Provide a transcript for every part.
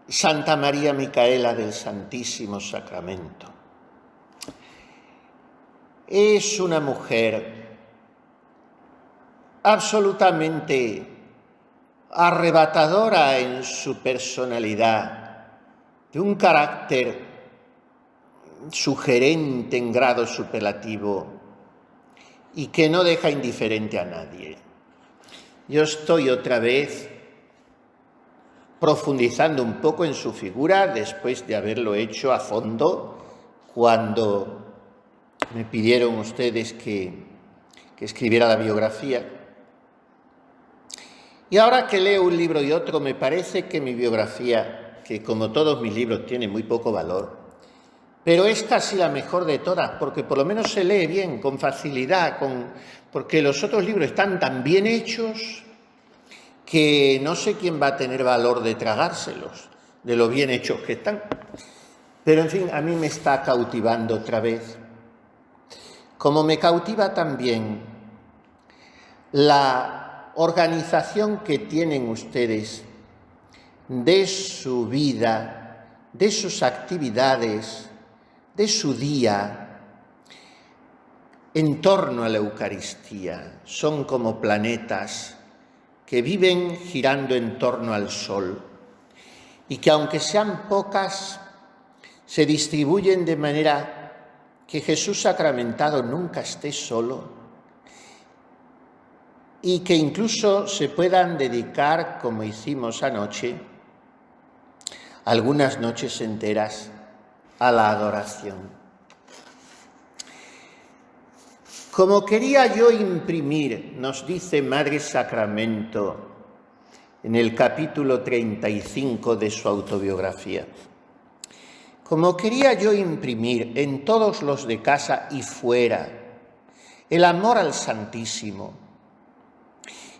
Santa María Micaela del Santísimo Sacramento. Es una mujer absolutamente arrebatadora en su personalidad, de un carácter sugerente en grado superlativo y que no deja indiferente a nadie. Yo estoy otra vez profundizando un poco en su figura después de haberlo hecho a fondo cuando me pidieron ustedes que escribiera la biografía. Y ahora que leo un libro y otro, me parece que mi biografía, que como todos mis libros tiene muy poco valor, pero es casi la mejor de todas, porque por lo menos se lee bien, con facilidad, porque los otros libros están tan bien hechos que no sé quién va a tener valor de tragárselos, de lo bien hechos que están. Pero en fin, a mí me está cautivando otra vez. Como me cautiva también la organización que tienen ustedes de su vida, de sus actividades, de su día en torno a la Eucaristía. Son como planetas que viven girando en torno al Sol y que aunque sean pocas, se distribuyen de manera que Jesús sacramentado nunca esté solo y que incluso se puedan dedicar, como hicimos anoche, algunas noches enteras a la adoración. Como quería yo imprimir, nos dice Madre Sacramento en el capítulo 35 de su autobiografía, como quería yo imprimir en todos los de casa y fuera el amor al Santísimo,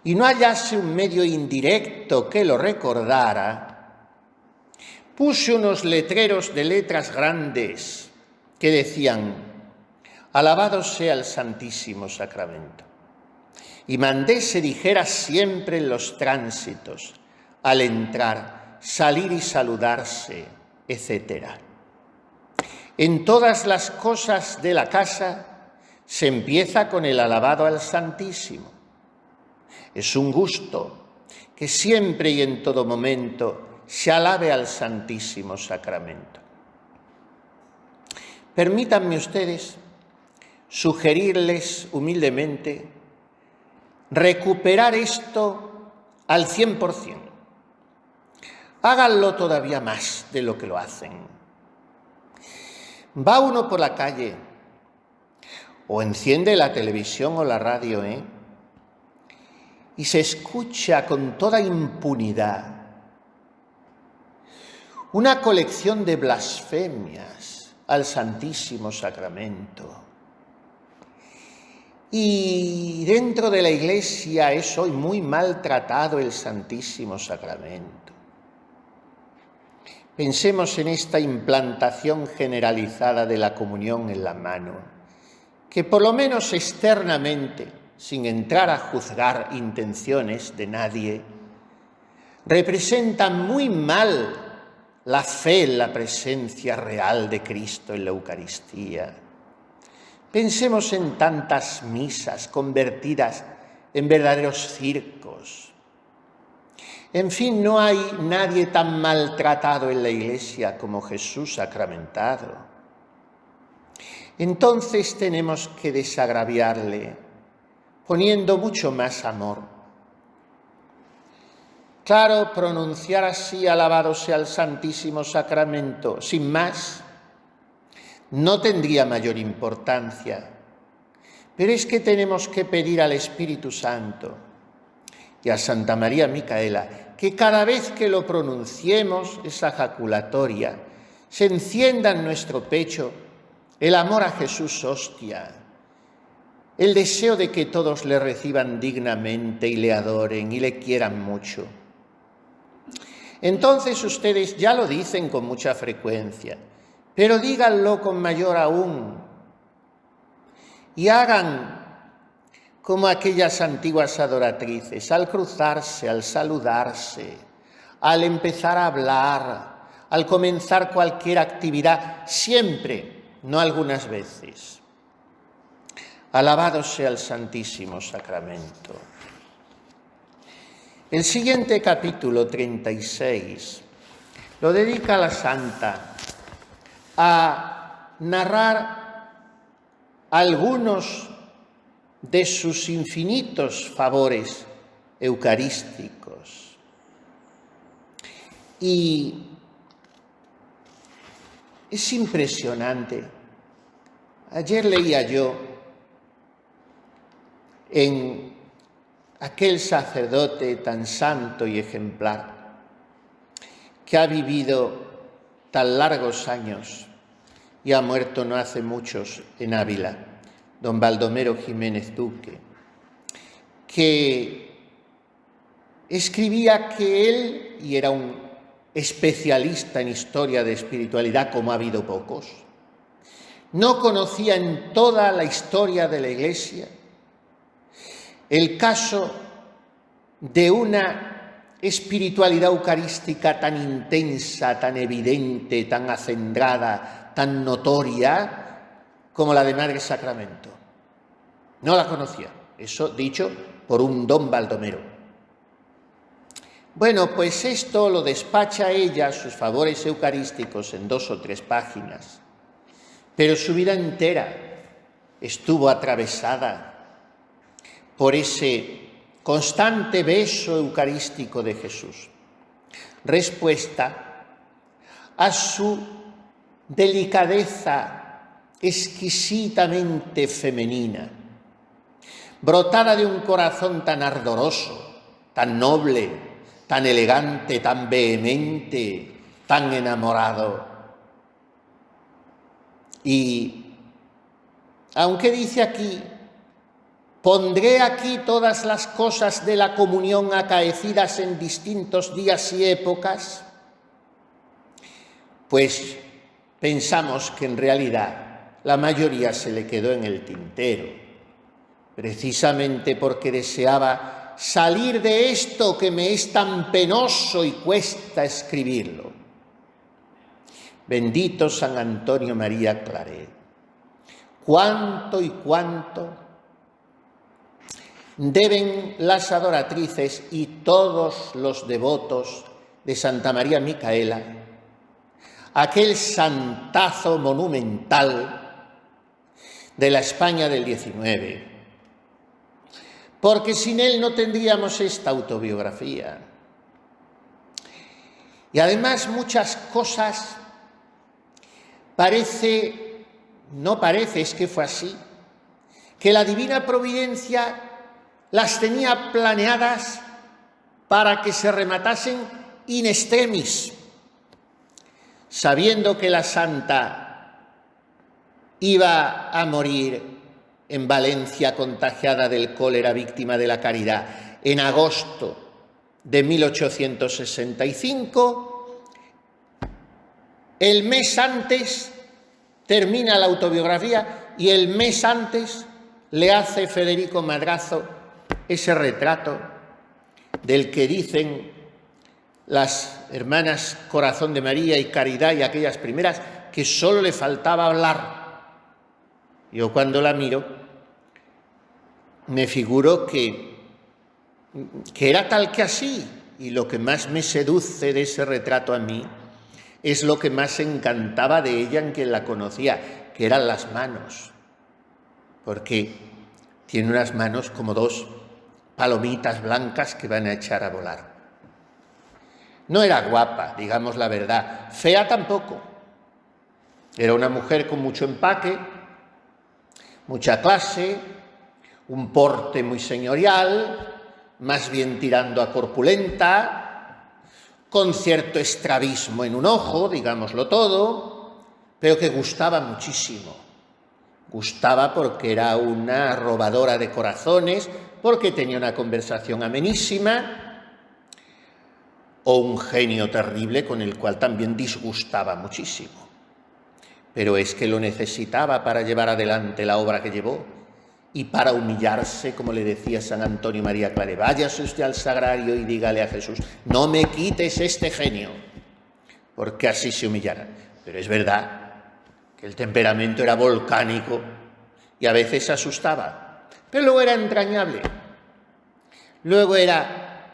y no hallase un medio indirecto que lo recordara, puse unos letreros de letras grandes que decían: alabado sea el Santísimo Sacramento. Y mandé se dijera siempre en los tránsitos, al entrar, salir y saludarse, etc. En todas las cosas de la casa se empieza con el alabado al Santísimo. Es un gusto que siempre y en todo momento se alabe al Santísimo Sacramento. Permítanme ustedes sugerirles humildemente recuperar esto al 100%. Háganlo todavía más de lo que lo hacen. Va uno por la calle o enciende la televisión o la radio, y se escucha con toda impunidad una colección de blasfemias al Santísimo Sacramento. Y dentro de la Iglesia es hoy muy maltratado el Santísimo Sacramento. Pensemos en esta implantación generalizada de la comunión en la mano, que por lo menos externamente, sin entrar a juzgar intenciones de nadie, representa muy mal la fe en la presencia real de Cristo en la Eucaristía. Pensemos en tantas misas convertidas en verdaderos circos. En fin, no hay nadie tan maltratado en la Iglesia como Jesús sacramentado. Entonces tenemos que desagraviarle, poniendo mucho más amor. Claro, pronunciar así, alabado sea el Santísimo Sacramento, sin más, no tendría mayor importancia, pero es que tenemos que pedir al Espíritu Santo y a Santa María Micaela que cada vez que lo pronunciemos, esa jaculatoria, se encienda en nuestro pecho el amor a Jesús hostia, el deseo de que todos le reciban dignamente y le adoren y le quieran mucho. Entonces ustedes ya lo dicen con mucha frecuencia, pero díganlo con mayor aún y hagan como aquellas antiguas adoratrices, al cruzarse, al saludarse, al empezar a hablar, al comenzar cualquier actividad, siempre, no algunas veces. Alabado sea el Santísimo Sacramento. El siguiente capítulo 36 lo dedica a la Santa a narrar algunos de sus infinitos favores eucarísticos. Y es impresionante. Ayer leía yo en aquel sacerdote tan santo y ejemplar que ha vivido tan largos años y ha muerto no hace muchos en Ávila, don Baldomero Jiménez Duque, que escribía que él, y era un especialista en historia de espiritualidad como ha habido pocos, no conocía en toda la historia de la Iglesia el caso de una espiritualidad eucarística tan intensa, tan evidente, tan acendrada, tan notoria como la de Madre Sacramento. No la conocía, eso dicho por un don Baldomero. Bueno, pues esto lo despacha ella, sus favores eucarísticos, en 2 o 3 páginas, pero su vida entera estuvo atravesada por ese constante beso eucarístico de Jesús, respuesta a su delicadeza exquisitamente femenina, brotada de un corazón tan ardoroso, tan noble, tan elegante, tan vehemente, tan enamorado. Y aunque dice aquí, pondré aquí todas las cosas de la comunión acaecidas en distintos días y épocas, pues pensamos que en realidad la mayoría se le quedó en el tintero, precisamente porque deseaba salir de esto que me es tan penoso y cuesta escribirlo. Bendito San Antonio María Claret, cuánto y cuánto deben las adoratrices y todos los devotos de Santa María Micaela, aquel santazo monumental de la España del XIX, porque sin él no tendríamos esta autobiografía. Y además muchas cosas es que fue así, que la Divina Providencia las tenía planeadas para que se rematasen in extremis, sabiendo que la santa iba a morir en Valencia contagiada del cólera, víctima de la caridad, en agosto de 1865, el mes antes termina la autobiografía y el mes antes le hace Federico Madrazo ese retrato del que dicen las hermanas Corazón de María y Caridad y aquellas primeras que solo le faltaba hablar. Yo cuando la miro me figuro que era tal que así, y lo que más me seduce de ese retrato a mí es lo que más encantaba de ella en quien la conocía, que eran las manos, porque tiene unas manos como 2 palomitas blancas que van a echar a volar. No era guapa, digamos la verdad, fea tampoco. Era una mujer con mucho empaque, mucha clase, un porte muy señorial, más bien tirando a corpulenta, con cierto estrabismo en un ojo, digámoslo todo, pero que gustaba muchísimo. Gustaba porque era una robadora de corazones, porque tenía una conversación amenísima, o un genio terrible con el cual también disgustaba muchísimo. Pero es que lo necesitaba para llevar adelante la obra que llevó y para humillarse, como le decía San Antonio María Claret: váyase usted al sagrario y dígale a Jesús, no me quites este genio, porque así se humillara. Pero es verdad que el temperamento era volcánico y a veces asustaba, pero luego era entrañable. Luego era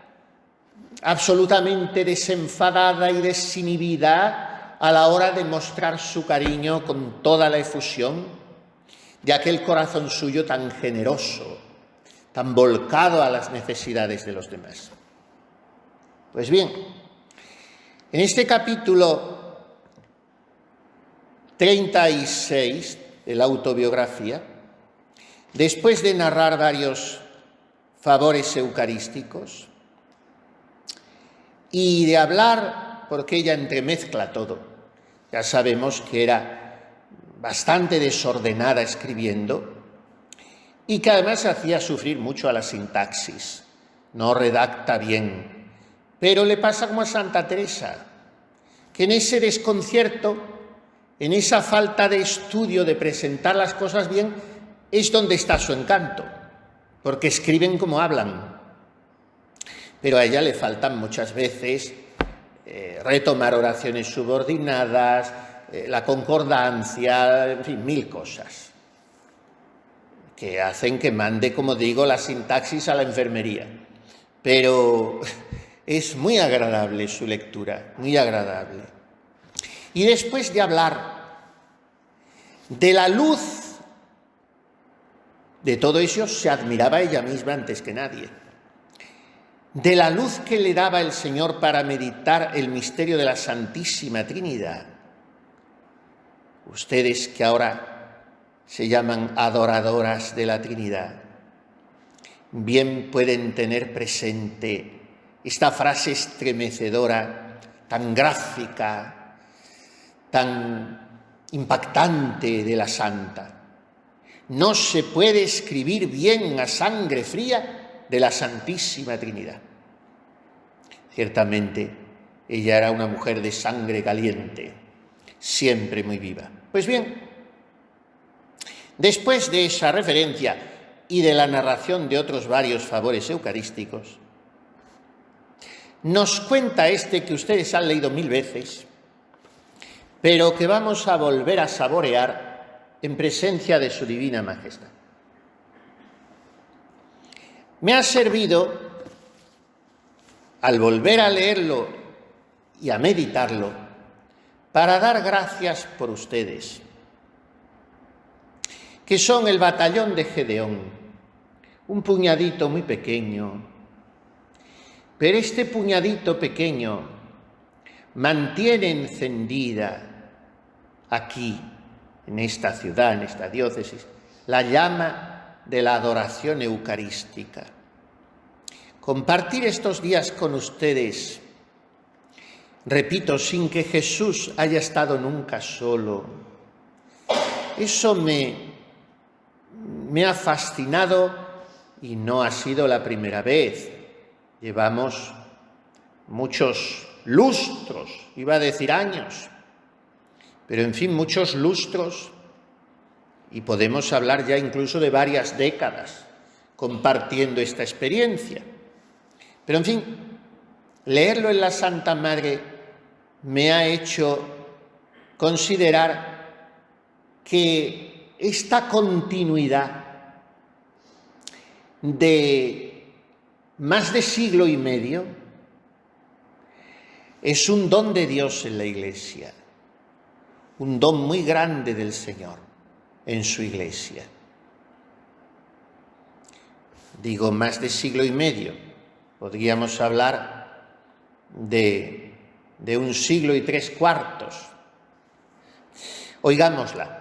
absolutamente desenfadada y desinhibida a la hora de mostrar su cariño con toda la efusión de aquel corazón suyo tan generoso, tan volcado a las necesidades de los demás. Pues bien, en este capítulo 36 de la autobiografía, después de narrar varios favores eucarísticos y de hablar, porque ella entremezcla todo, ya sabemos que era bastante desordenada escribiendo y que además hacía sufrir mucho a la sintaxis, no redacta bien, pero le pasa como a Santa Teresa, que en ese desconcierto, en esa falta de estudio de presentar las cosas bien, es donde está su encanto, porque escriben como hablan. Pero a ella le faltan muchas veces retomar oraciones subordinadas, la concordancia, en fin, 1000 cosas que hacen que mande, como digo, la sintaxis a la enfermería. Pero es muy agradable su lectura, muy agradable. Y después de hablar de la luz de todo eso, se admiraba ella misma antes que nadie, de la luz que le daba el Señor para meditar el misterio de la Santísima Trinidad. Ustedes que ahora se llaman adoradoras de la Trinidad, bien pueden tener presente esta frase estremecedora, tan gráfica, tan impactante de la Santa. No se puede escribir bien a sangre fría de la Santísima Trinidad. Ciertamente, ella era una mujer de sangre caliente, siempre muy viva. Pues bien, después de esa referencia y de la narración de otros varios favores eucarísticos, nos cuenta este que ustedes han leído 1000 veces, pero que vamos a volver a saborear en presencia de su Divina Majestad. Me ha servido, al volver a leerlo y a meditarlo, para dar gracias por ustedes, que son el batallón de Gedeón, un puñadito muy pequeño, pero este puñadito pequeño mantiene encendida aquí, en esta ciudad, en esta diócesis, la llama de la adoración eucarística. Compartir estos días con ustedes, repito, sin que Jesús haya estado nunca solo, eso me ha fascinado y no ha sido la primera vez. Llevamos muchos lustros, iba a decir años, pero en fin, muchos lustros, y podemos hablar ya incluso de varias décadas compartiendo esta experiencia. Pero en fin, leerlo en la Santa Madre me ha hecho considerar que esta continuidad de más de siglo y medio es un don de Dios en la Iglesia, un don muy grande del Señor en su Iglesia. Digo más de siglo y medio, podríamos hablar de un siglo y 3/4. Oigámosla.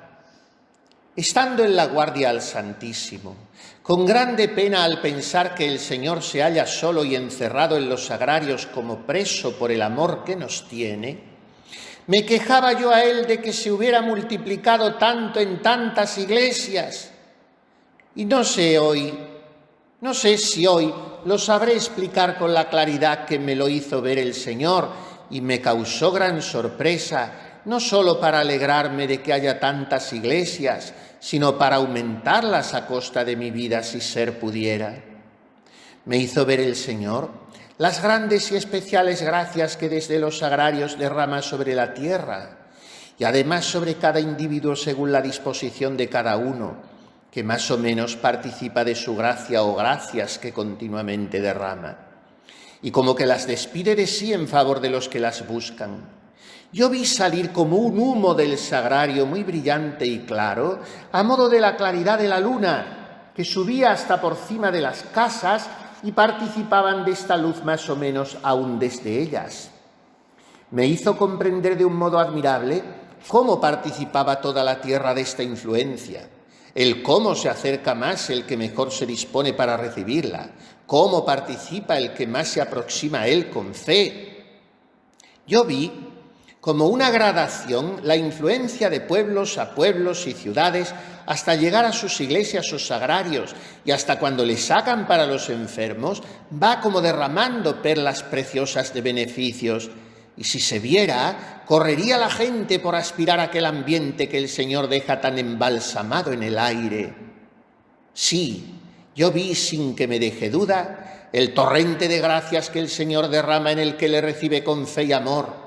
Estando en la guardia al Santísimo, con grande pena al pensar que el Señor se halla solo y encerrado en los sagrarios como preso por el amor que nos tiene, me quejaba yo a él de que se hubiera multiplicado tanto en tantas iglesias. Y no sé si hoy lo sabré explicar con la claridad que me lo hizo ver el Señor y me causó gran sorpresa, no solo para alegrarme de que haya tantas iglesias, sino para aumentarlas a costa de mi vida si ser pudiera. Me hizo ver el Señor las grandes y especiales gracias que desde los sagrarios derrama sobre la tierra y además sobre cada individuo según la disposición de cada uno, que más o menos participa de su gracia o gracias que continuamente derrama, y como que las despide de sí en favor de los que las buscan. Yo vi salir como un humo del sagrario muy brillante y claro, a modo de la claridad de la luna, que subía hasta por cima de las casas y participaban de esta luz más o menos aún desde ellas. Me hizo comprender de un modo admirable cómo participaba toda la tierra de esta influencia, el cómo se acerca más el que mejor se dispone para recibirla, cómo participa el que más se aproxima a él con fe. Yo vi como una gradación la influencia de pueblos a pueblos y ciudades hasta llegar a sus iglesias o sagrarios, y hasta cuando le sacan para los enfermos, va como derramando perlas preciosas de beneficios. Y si se viera, correría la gente por aspirar a aquel ambiente que el Señor deja tan embalsamado en el aire. Sí, yo vi sin que me deje duda el torrente de gracias que el Señor derrama en el que le recibe con fe y amor,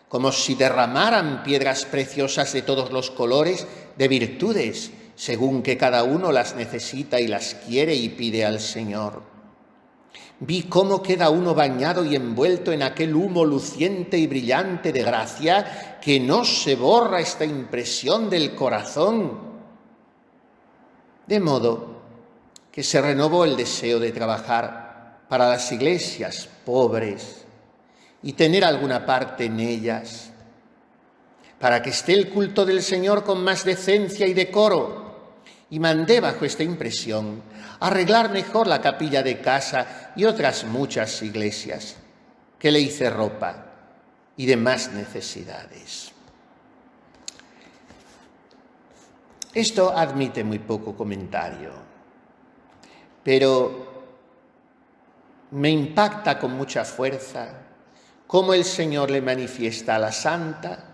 como si derramaran piedras preciosas de todos los colores, de virtudes, según que cada uno las necesita y las quiere y pide al Señor. Vi cómo queda uno bañado y envuelto en aquel humo luciente y brillante de gracia, que no se borra esta impresión del corazón. De modo que se renovó el deseo de trabajar para las iglesias pobres y tener alguna parte en ellas, para que esté el culto del Señor con más decencia y decoro. Y mandé bajo esta impresión arreglar mejor la capilla de casa y otras muchas iglesias, que le hice ropa y demás necesidades. Esto admite muy poco comentario, pero me impacta con mucha fuerza cómo el Señor le manifiesta a la santa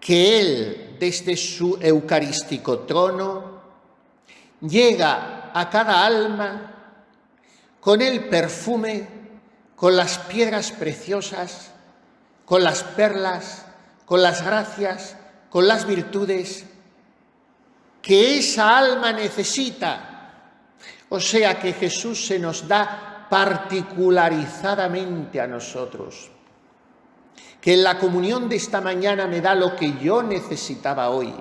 que Él, desde su eucarístico trono, llega a cada alma con el perfume, con las piedras preciosas, con las perlas, con las gracias, con las virtudes que esa alma necesita. O sea que Jesús se nos da particularizadamente a nosotros, que en la comunión de esta mañana me da lo que yo necesitaba hoy,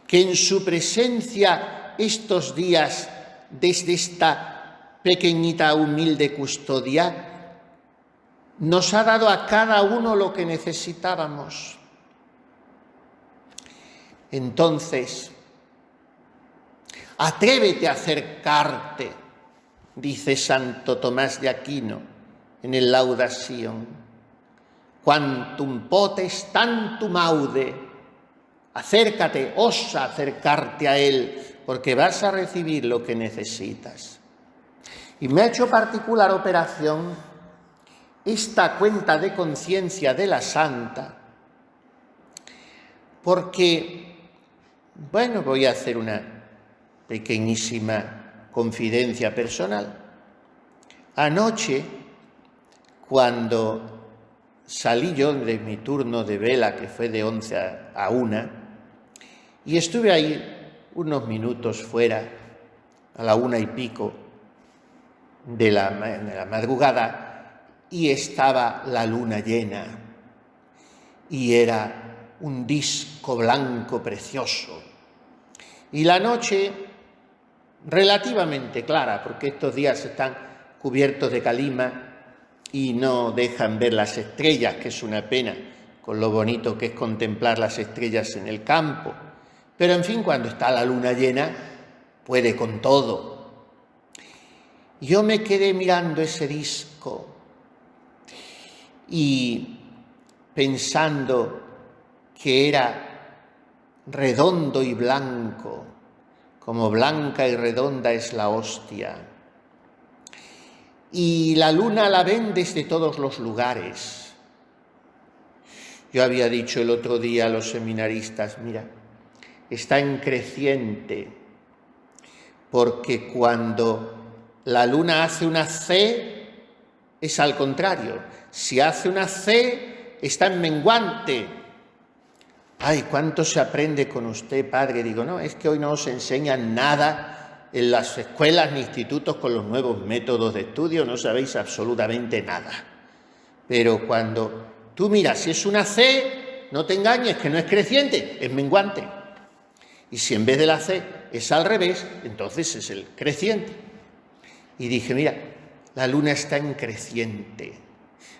que en su presencia estos días, desde esta pequeñita humilde custodia, nos ha dado a cada uno lo que necesitábamos. Entonces, atrévete a acercarte, dice Santo Tomás de Aquino en el Laudación. Quantum potes tantum aude. Acércate, osa acercarte a Él, porque vas a recibir lo que necesitas. Y me ha hecho particular operación esta cuenta de conciencia de la santa, porque, bueno, voy a hacer una pequeñísima confidencia personal. Anoche, cuando salí yo de mi turno de vela, que fue de 11 a 1, y estuve ahí unos minutos fuera, a la 1 y pico de la madrugada, y estaba la luna llena, y era un disco blanco precioso. Y la noche relativamente clara, porque estos días están cubiertos de calima, y no dejan ver las estrellas, que es una pena, con lo bonito que es contemplar las estrellas en el campo. Pero en fin, cuando está la luna llena, puede con todo. Yo me quedé mirando ese disco y pensando que era redondo y blanco, como blanca y redonda es la hostia. Y la luna la ven desde todos los lugares. Yo había dicho el otro día a los seminaristas, mira, está en creciente, porque cuando la luna hace una C, es al contrario. Si hace una C, está en menguante. Ay, ¿cuánto se aprende con usted, padre? Digo, no, es que hoy no os enseñan nada en las escuelas ni institutos con los nuevos métodos de estudio, no sabéis absolutamente nada. Pero cuando tú miras, si es una C, no te engañes, que no es creciente, es menguante. Y si en vez de la C es al revés, entonces es el creciente. Y dije, mira, la luna está en creciente,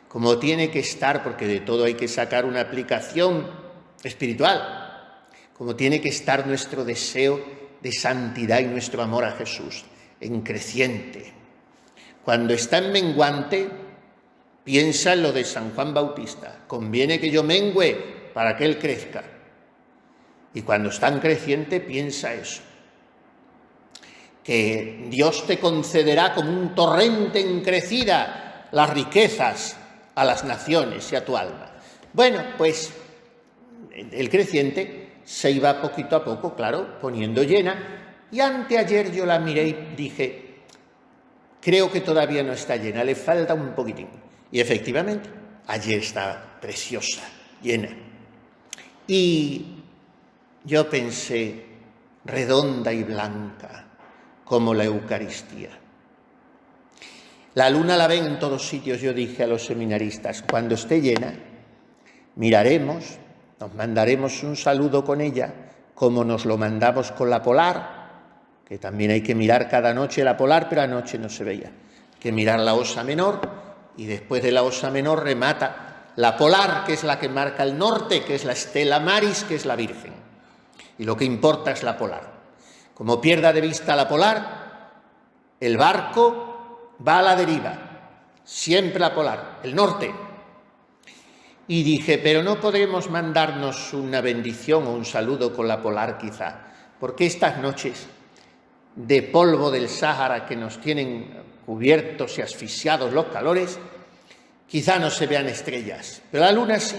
como tiene que estar, porque de todo hay que sacar una aplicación espiritual, como tiene que estar nuestro deseo de santidad y nuestro amor a Jesús, en creciente. Cuando está en menguante, piensa en lo de San Juan Bautista, conviene que yo mengüe para que él crezca. Y cuando está en creciente, piensa eso, que Dios te concederá como un torrente en crecida las riquezas a las naciones y a tu alma. Bueno, pues el creciente se iba poquito a poco, claro, poniendo llena, y anteayer yo la miré y dije, creo que todavía no está llena, le falta un poquitín. Y efectivamente, ayer estaba preciosa, llena. Y yo pensé, redonda y blanca, como la Eucaristía. La luna la ven en todos sitios, yo dije a los seminaristas, cuando esté llena, miraremos, nos mandaremos un saludo con ella, como nos lo mandamos con la polar, que también hay que mirar cada noche la polar, pero anoche no se veía. Hay que mirar la Osa Menor, y después de la Osa Menor remata la polar, que es la que marca el norte, que es la Stella Maris, que es la Virgen. Y lo que importa es la polar. Como pierda de vista la polar, el barco va a la deriva, siempre la polar, el norte. Y dije, pero no podremos mandarnos una bendición o un saludo con la polar quizá, porque estas noches de polvo del Sáhara que nos tienen cubiertos y asfixiados los calores, quizá no se vean estrellas, pero la luna sí.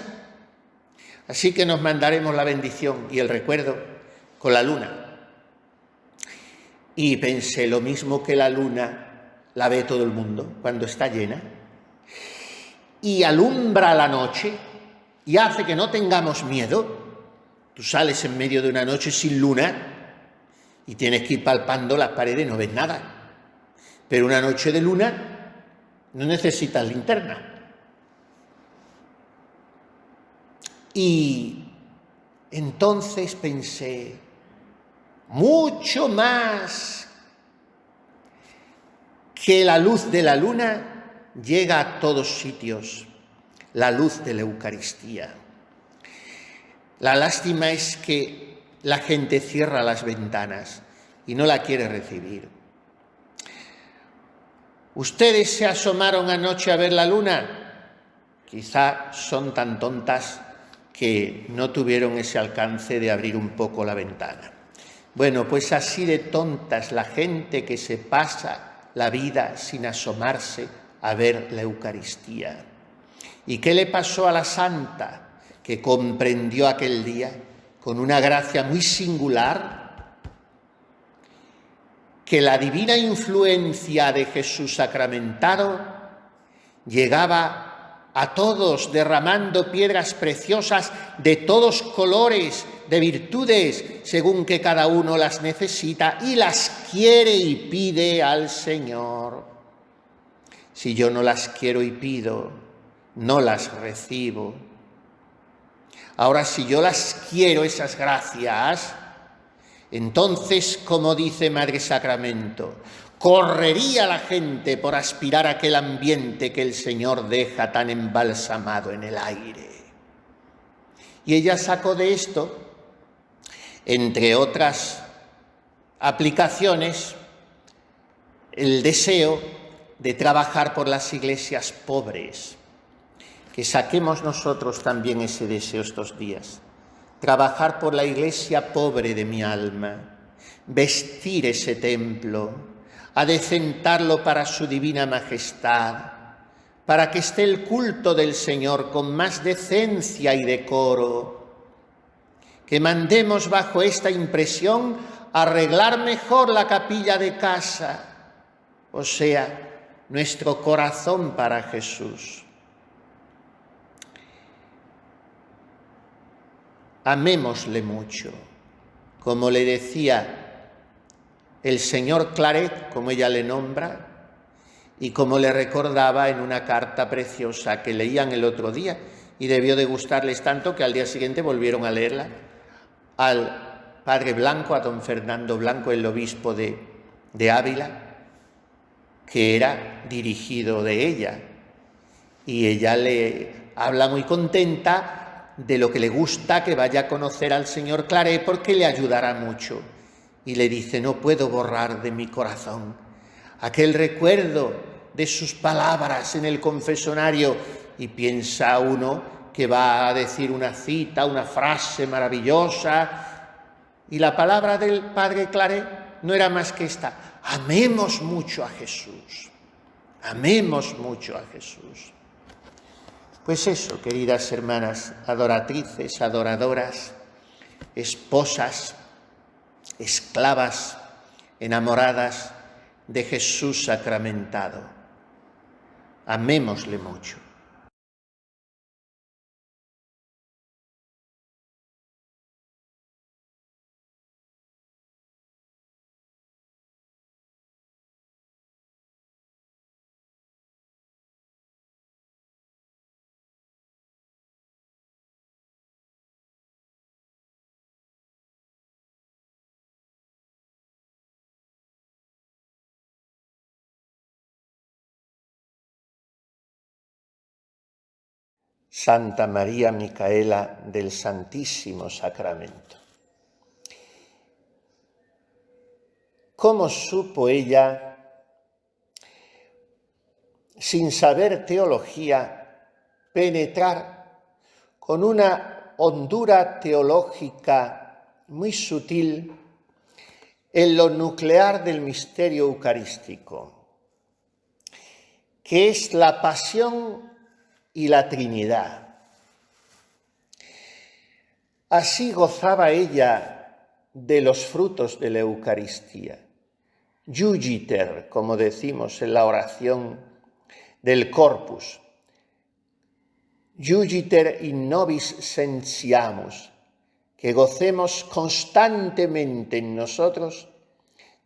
Así que nos mandaremos la bendición y el recuerdo con la luna. Y pensé, lo mismo que la luna la ve todo el mundo cuando está llena y alumbra la noche y hace que no tengamos miedo. Tú sales en medio de una noche sin luna y tienes que ir palpando las paredes, no ves nada. Pero una noche de luna no necesitas linterna. Y entonces pensé, mucho más que la luz de la luna llega a todos sitios, la luz de la Eucaristía. La lástima es que la gente cierra las ventanas y no la quiere recibir. ¿Ustedes se asomaron anoche a ver la luna? Quizá son tan tontas que no tuvieron ese alcance de abrir un poco la ventana. Bueno, pues así de tonta es la gente que se pasa la vida sin asomarse a ver la Eucaristía. ¿Y qué le pasó a la santa que comprendió aquel día con una gracia muy singular que la divina influencia de Jesús sacramentado llegaba a todos derramando piedras preciosas de todos colores, de virtudes, según que cada uno las necesita y las quiere y pide al Señor? Si yo no las quiero y pido, no las recibo. Ahora, si yo las quiero, esas gracias, entonces, como dice Madre Sacramento, correría la gente por aspirar a aquel ambiente que el Señor deja tan embalsamado en el aire. Y ella sacó de esto, entre otras aplicaciones, el deseo de trabajar por las iglesias pobres. Que saquemos nosotros también ese deseo estos días. Trabajar por la iglesia pobre de mi alma, vestir ese templo, adecentarlo para su divina majestad, para que esté el culto del Señor con más decencia y decoro. Que mandemos bajo esta impresión arreglar mejor la capilla de casa. o sea, nuestro corazón para Jesús. Amémosle mucho, como le decía el señor Claret, como ella le nombra, y como le recordaba en una carta preciosa que leían el otro día, y debió de gustarles tanto que al día siguiente volvieron a leerla, al padre Blanco, a don Fernando Blanco, el obispo de Ávila, que era dirigido de ella. Y ella le habla muy contenta de lo que le gusta que vaya a conocer al señor Claret porque le ayudará mucho. Y le dice: no puedo borrar de mi corazón aquel recuerdo de sus palabras en el confesonario. Y piensa uno que va a decir una cita, una frase maravillosa. Y la palabra del padre Claret no era más que esta: amemos mucho a Jesús. Amemos mucho a Jesús. Pues eso, queridas hermanas, adoratrices, adoradoras, esposas, esclavas, enamoradas de Jesús sacramentado. Amémosle mucho. Santa María Micaela del Santísimo Sacramento. ¿Cómo supo ella, sin saber teología, penetrar con una hondura teológica muy sutil en lo nuclear del misterio eucarístico, que es la pasión y la Trinidad? Así gozaba ella de los frutos de la Eucaristía. Jugiter, como decimos en la oración del Corpus. Jugiter in nobis sentiamus, que gocemos constantemente en nosotros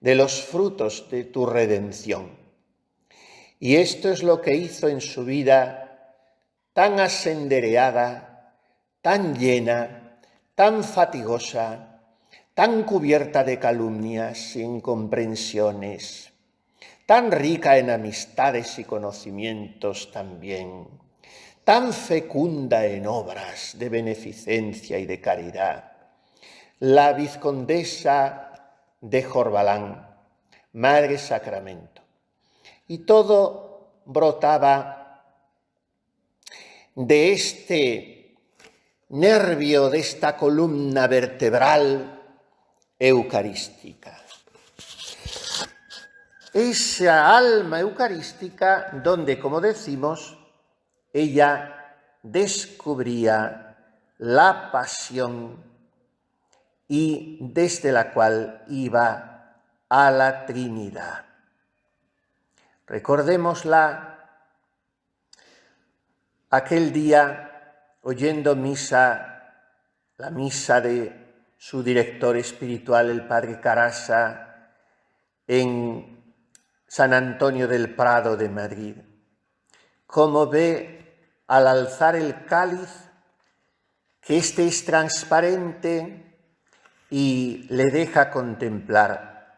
de los frutos de tu redención. Y esto es lo que hizo en su vida tan asendereada, tan llena, tan fatigosa, tan cubierta de calumnias e incomprensiones, tan rica en amistades y conocimientos también, tan fecunda en obras de beneficencia y de caridad, la vizcondesa de Jorbalán, Madre Sacramento. Y todo brotaba de este nervio, de esta columna vertebral eucarística. Esa alma eucarística donde, como decimos, ella descubría la pasión y desde la cual iba a la Trinidad. Recordémosla aquel día oyendo la misa de su director espiritual, el padre Carasa, en San Antonio del Prado de Madrid, como ve al alzar el cáliz que éste es transparente y le deja contemplar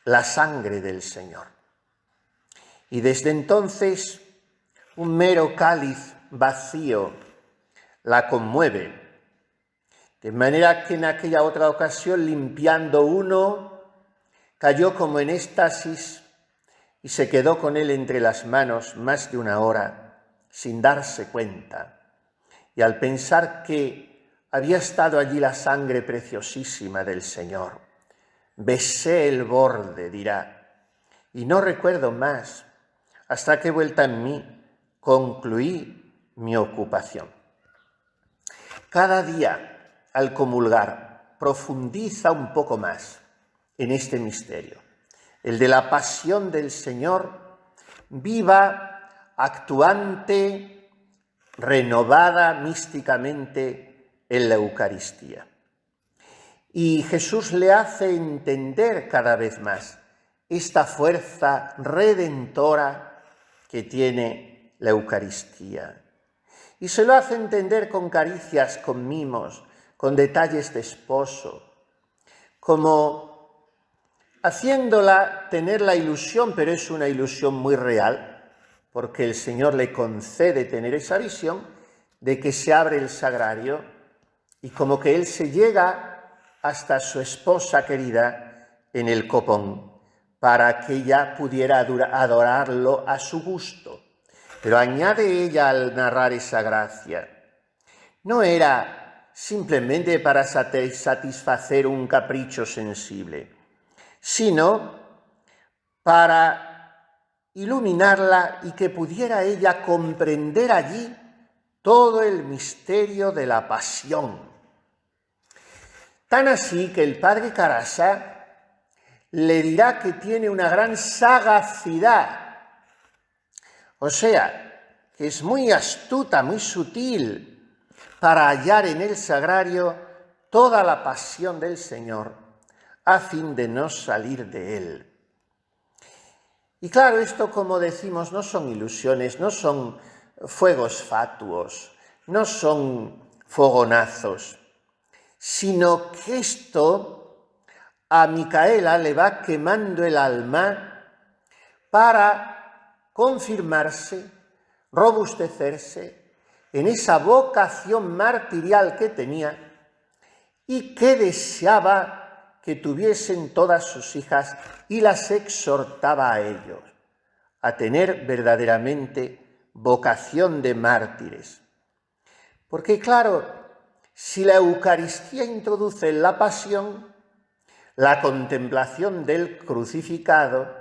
la sangre del Señor. Y desde entonces un mero cáliz vacío la conmueve, de manera que en aquella otra ocasión, limpiando uno, cayó como en éxtasis y se quedó con él entre las manos más de una hora, sin darse cuenta. Y al pensar que había estado allí la sangre preciosísima del Señor, besé el borde, dirá, y no recuerdo más, hasta que vuelta en mí, concluí mi ocupación. Cada día, al comulgar, profundiza un poco más en este misterio. el de la pasión del Señor, viva, actuante, renovada místicamente en la Eucaristía. Y Jesús le hace entender cada vez más esta fuerza redentora que tiene la Eucaristía. Y se lo hace entender con caricias, con mimos, con detalles de esposo, como haciéndola tener la ilusión, pero es una ilusión muy real, porque el Señor le concede tener esa visión de que se abre el sagrario y como que Él se llega hasta su esposa querida en el copón, para que ella pudiera adorarlo a su gusto. Pero añade ella al narrar esa gracia, no era simplemente para satisfacer un capricho sensible, sino para iluminarla y que pudiera ella comprender allí todo el misterio de la pasión. Tan así que el padre Carasa le dirá que tiene una gran sagacidad, o sea, que es muy astuta, muy sutil para hallar en el sagrario toda la pasión del Señor a fin de no salir de él. Y claro, esto, como decimos, no son ilusiones, no son fuegos fatuos, no son fogonazos, sino que esto a Micaela le va quemando el alma para confirmarse, robustecerse en esa vocación martirial que tenía y que deseaba que tuviesen todas sus hijas y las exhortaba a ellos, a tener verdaderamente vocación de mártires. Porque claro, si la Eucaristía introduce en la pasión, la contemplación del crucificado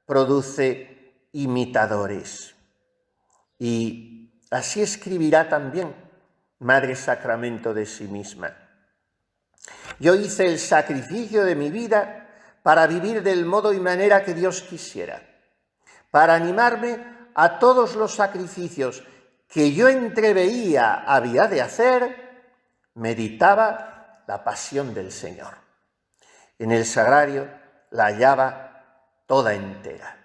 produce imitadores. Y así escribirá también Madre Sacramento de sí misma. Yo hice el sacrificio de mi vida para vivir del modo y manera que Dios quisiera, para animarme a todos los sacrificios que yo entreveía había de hacer. Meditaba la pasión del Señor. En el sagrario la hallaba toda entera.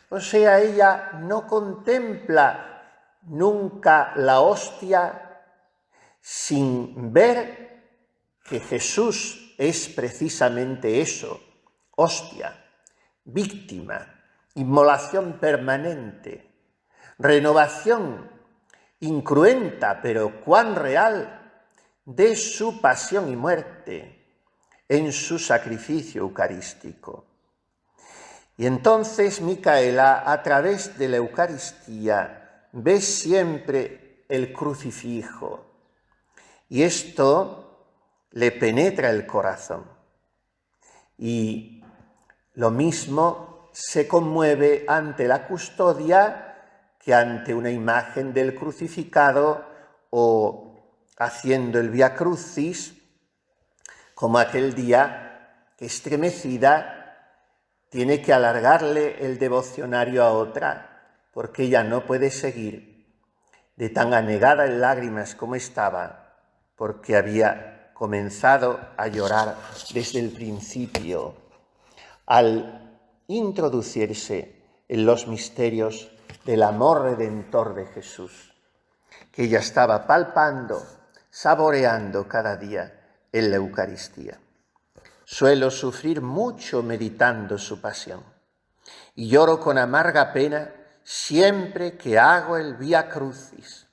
O sea, ella no contempla nunca la hostia sin ver que Jesús es precisamente eso, hostia, víctima, inmolación permanente, renovación incruenta, pero cuán real, de su pasión y muerte en su sacrificio eucarístico. Y entonces Micaela, a través de la Eucaristía, ve siempre el crucifijo, y esto le penetra el corazón. Y lo mismo se conmueve ante la custodia que ante una imagen del crucificado o haciendo el Vía Crucis, como aquel día que estremecida tiene que alargarle el devocionario a otra, porque ella no puede seguir, de tan anegada en lágrimas como estaba, porque había comenzado a llorar desde el principio, al introducirse en los misterios del amor redentor de Jesús, que ella estaba palpando, saboreando cada día en la Eucaristía. Suelo sufrir mucho meditando su pasión y lloro con amarga pena siempre que hago el Vía Crucis.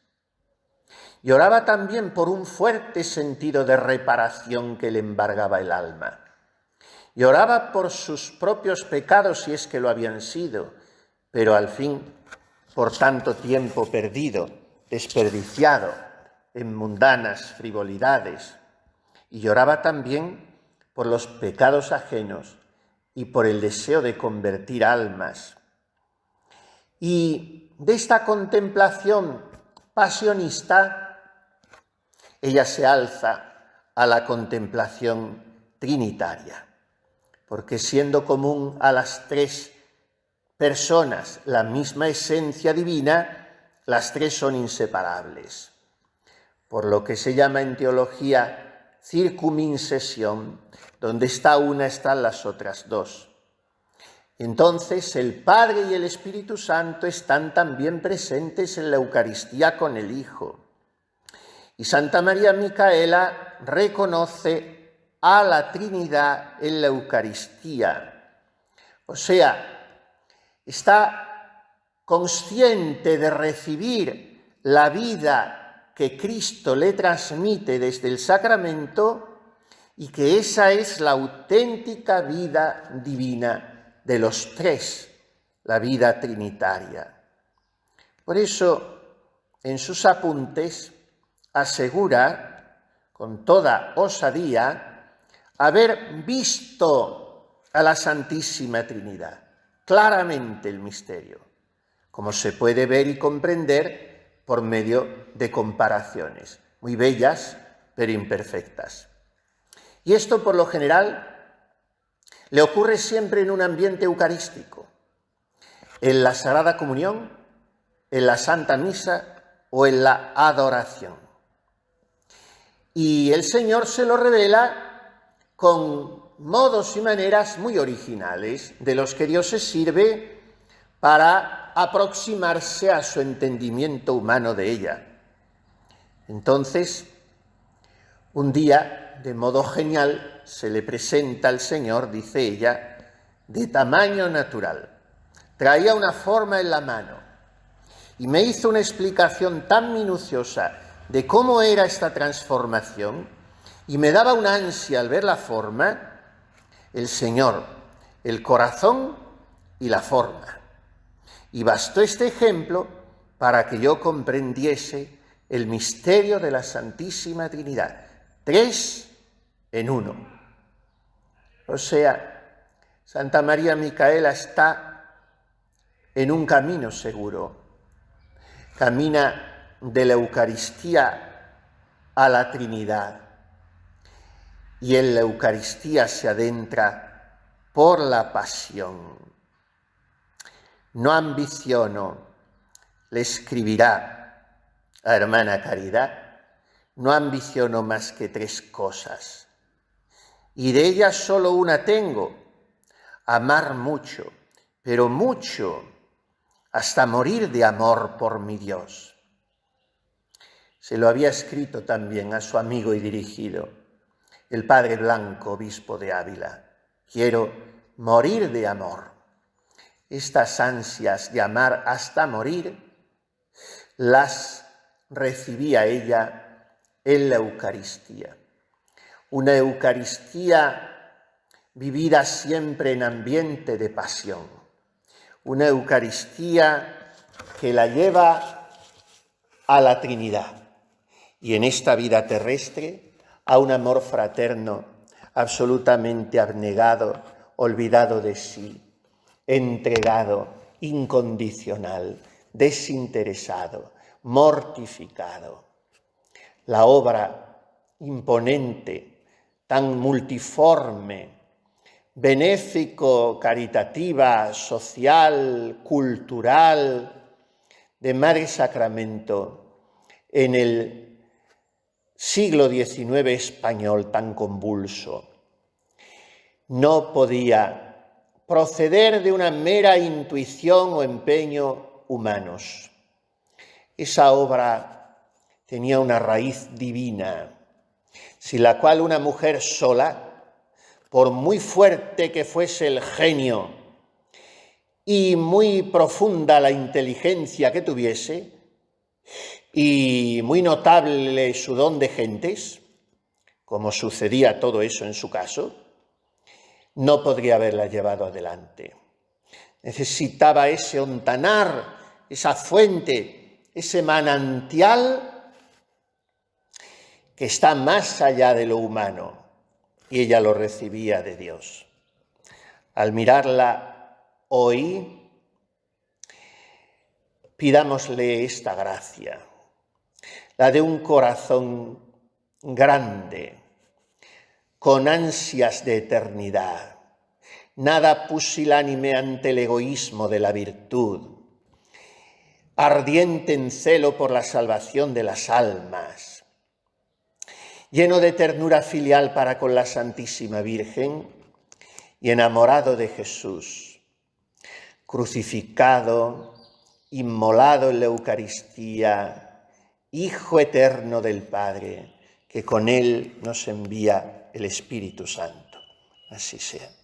Lloraba también por un fuerte sentido de reparación que le embargaba el alma. Lloraba por sus propios pecados, si es que lo habían sido, pero al fin por tanto tiempo perdido, desperdiciado en mundanas frivolidades, y lloraba también por los pecados ajenos y por el deseo de convertir almas. Y de esta contemplación pasionista, ella se alza a la contemplación trinitaria, porque siendo común a las tres personas la misma esencia divina, las tres son inseparables. Por lo que se llama en teología circumincesión, donde está una están las otras dos. Entonces el Padre y el Espíritu Santo están también presentes en la Eucaristía con el Hijo. Y Santa María Micaela reconoce a la Trinidad en la Eucaristía. O sea, está consciente de recibir la vida que Cristo le transmite desde el sacramento y que esa es la auténtica vida divina de los tres, la vida trinitaria. Por eso, en sus apuntes, asegura con toda osadía haber visto a la Santísima Trinidad, claramente el misterio, como se puede ver y comprender por medio de comparaciones, muy bellas pero imperfectas. Y esto, por lo general, le ocurre siempre en un ambiente eucarístico, en la Sagrada Comunión, en la Santa Misa o en la adoración. Y el Señor se lo revela con modos y maneras muy originales, de los que Dios se sirve para aproximarse a su entendimiento humano de ella. Entonces, un día, de modo genial, se le presenta al Señor, dice ella, de tamaño natural. Traía una forma en la mano y me hizo una explicación tan minuciosa de cómo era esta transformación y me daba una ansia al ver la forma, el Señor, el corazón y la forma. Y bastó este ejemplo para que yo comprendiese el misterio de la Santísima Trinidad. Tres en uno. O sea, Santa María Micaela está en un camino seguro. Camina de la Eucaristía a la Trinidad. Y en la Eucaristía se adentra por la pasión. No ambiciono, le escribirá a hermana Caridad, no ambiciono más que tres cosas, y de ellas solo una tengo: amar mucho, pero mucho, hasta morir de amor por mi Dios. Se lo había escrito también a su amigo y dirigido, el Padre Blanco, obispo de Ávila. Quiero morir de amor. Estas ansias de amar hasta morir las recibía ella en la Eucaristía. Una Eucaristía vivida siempre en ambiente de pasión. Una Eucaristía que la lleva a la Trinidad. Y en esta vida terrestre a un amor fraterno absolutamente abnegado, olvidado de sí, entregado, incondicional, desinteresado, mortificado. La obra imponente, tan multiforme, benéfico, caritativa, social, cultural, de Madre Sacramento en el siglo XIX español tan convulso, no podía proceder de una mera intuición o empeño humanos. Esa obra tenía una raíz divina, sin la cual una mujer sola, por muy fuerte que fuese el genio y muy profunda la inteligencia que tuviese, y muy notable su don de gentes, como sucedía todo eso en su caso, no podría haberla llevado adelante. Necesitaba ese ontanar, esa fuente, ese manantial que está más allá de lo humano, y ella lo recibía de Dios. Al mirarla hoy, pidámosle esta gracia, la de un corazón grande, con ansias de eternidad, nada pusilánime ante el egoísmo de la virtud, ardiente en celo por la salvación de las almas, lleno de ternura filial para con la Santísima Virgen y enamorado de Jesús, crucificado, inmolado en la Eucaristía, Hijo eterno del Padre, que con él nos envía el Espíritu Santo. Así sea.